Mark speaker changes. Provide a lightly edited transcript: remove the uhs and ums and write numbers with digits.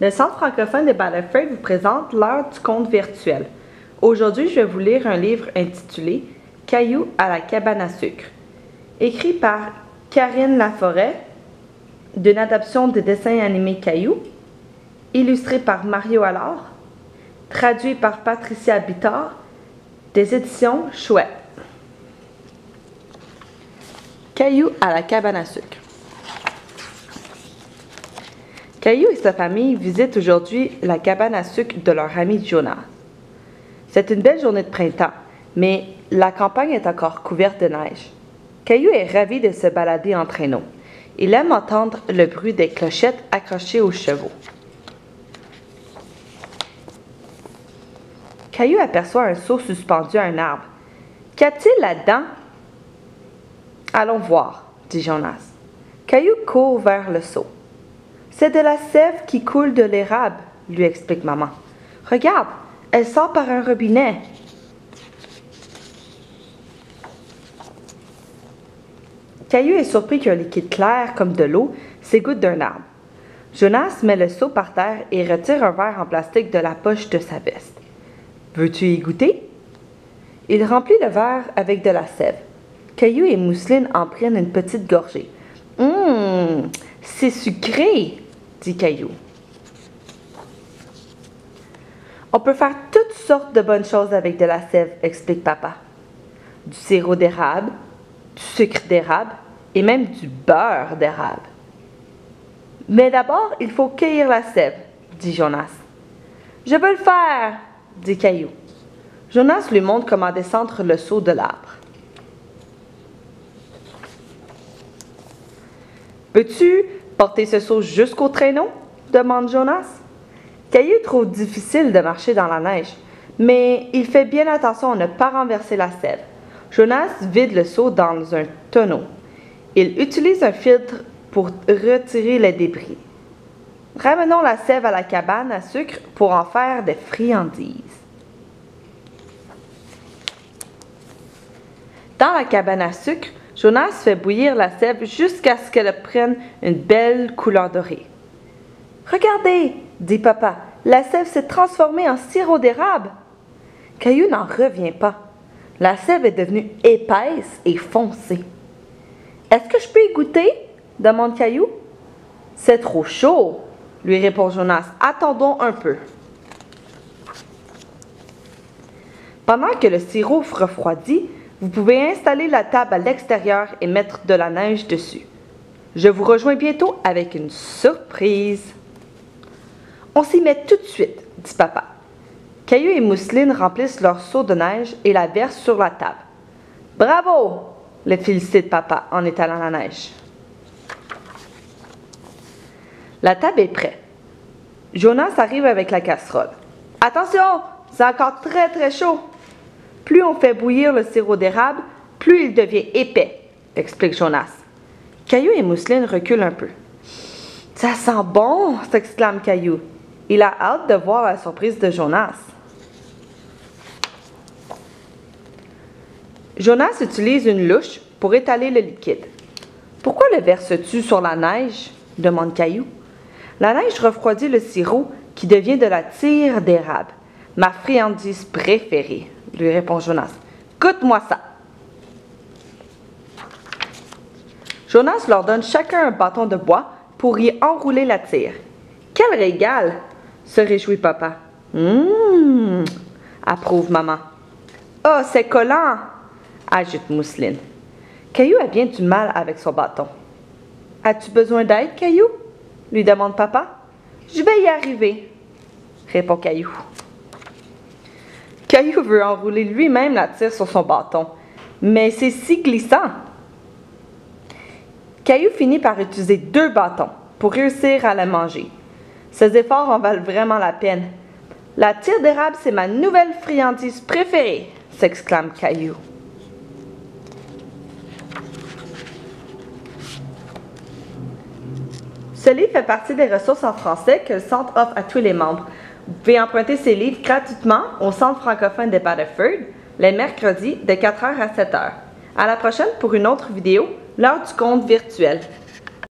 Speaker 1: Le Centre francophone de Battleford vous présente l'heure du conte virtuel. Aujourd'hui, je vais vous lire un livre intitulé « Caillou à la cabane à sucre », écrit par Karine Laforêt, d'une adaptation des dessins animés Caillou, illustré par Mario Allard, traduit par Patricia Bittard, des éditions Chouette. Caillou à la cabane à sucre. Caillou et sa famille visitent aujourd'hui la cabane à sucre de leur ami Jonas. C'est une belle journée de printemps, mais la campagne est encore couverte de neige. Caillou est ravi de se balader en traîneau. Il aime entendre le bruit des clochettes accrochées aux chevaux. Caillou aperçoit un seau suspendu à un arbre. « Qu'y a-t-il là-dedans? »« Allons voir, » dit Jonas. Caillou court vers le seau. « C'est de la sève qui coule de l'érable, » lui explique maman. « Regarde, elle sort par un robinet. » Caillou est surpris qu'un liquide clair comme de l'eau s'égoutte d'un arbre. Jonas met le seau par terre et retire un verre en plastique de la poche de sa veste. « Veux-tu y goûter? » Il remplit le verre avec de la sève. Caillou et Mousseline en prennent une petite gorgée. « C'est sucré !» dit Caillou. « On peut faire toutes sortes de bonnes choses avec de la sève, » explique papa. « Du sirop d'érable, du sucre d'érable et même du beurre d'érable. »« Mais d'abord, il faut cueillir la sève, » dit Jonas. « Je veux le faire !» dit Caillou. Jonas lui montre comment descendre le seau de l'arbre. « Peux-tu porter ce seau jusqu'au traîneau? » demande Jonas. Caillou trouve difficile de marcher dans la neige, mais il fait bien attention à ne pas renverser la sève. Jonas vide le seau dans un tonneau. Il utilise un filtre pour retirer les débris. Ramenons la sève à la cabane à sucre pour en faire des friandises. Dans la cabane à sucre, Jonas fait bouillir la sève jusqu'à ce qu'elle prenne une belle couleur dorée. « Regardez, » dit papa, « la sève s'est transformée en sirop d'érable. » Caillou n'en revient pas. La sève est devenue épaisse et foncée. « Est-ce que je peux y goûter? » demande Caillou. « C'est trop chaud, » lui répond Jonas. « Attendons un peu. » Pendant que le sirop refroidit, vous pouvez installer la table à l'extérieur et mettre de la neige dessus. Je vous rejoins bientôt avec une surprise. On s'y met tout de suite, dit papa. Caillou et Mousseline remplissent leur seau de neige et la versent sur la table. Bravo! Les félicite papa en étalant la neige. La table est prête. Jonas arrive avec la casserole. Attention, c'est encore très très chaud. Plus on fait bouillir le sirop d'érable, plus il devient épais, explique Jonas. Caillou et Mousseline reculent un peu. Ça sent bon, s'exclame Caillou. Il a hâte de voir la surprise de Jonas. Jonas utilise une louche pour étaler le liquide. Pourquoi le verses-tu sur la neige? Demande Caillou. La neige refroidit le sirop qui devient de la tire d'érable. Ma friandise préférée, lui répond Jonas. Goûte-moi ça. Jonas leur donne chacun un bâton de bois pour y enrouler la tire. Quel régal! Se réjouit papa. Approuve maman. Oh, c'est collant! Ajoute Mousseline. Caillou a bien du mal avec son bâton. As-tu besoin d'aide, Caillou? Lui demande papa. Je vais y arriver, répond Caillou. Caillou veut enrouler lui-même la tire sur son bâton, mais c'est si glissant. Caillou finit par utiliser 2 bâtons pour réussir à la manger. Ses efforts en valent vraiment la peine. La tire d'érable, c'est ma nouvelle friandise préférée, s'exclame Caillou. Ce livre fait partie des ressources en français que le Centre offre à tous les membres. Vous pouvez emprunter ces livres gratuitement au Centre francophone de Battleford les mercredis de 4h à 7h. À la prochaine pour une autre vidéo, l'heure du conte virtuel.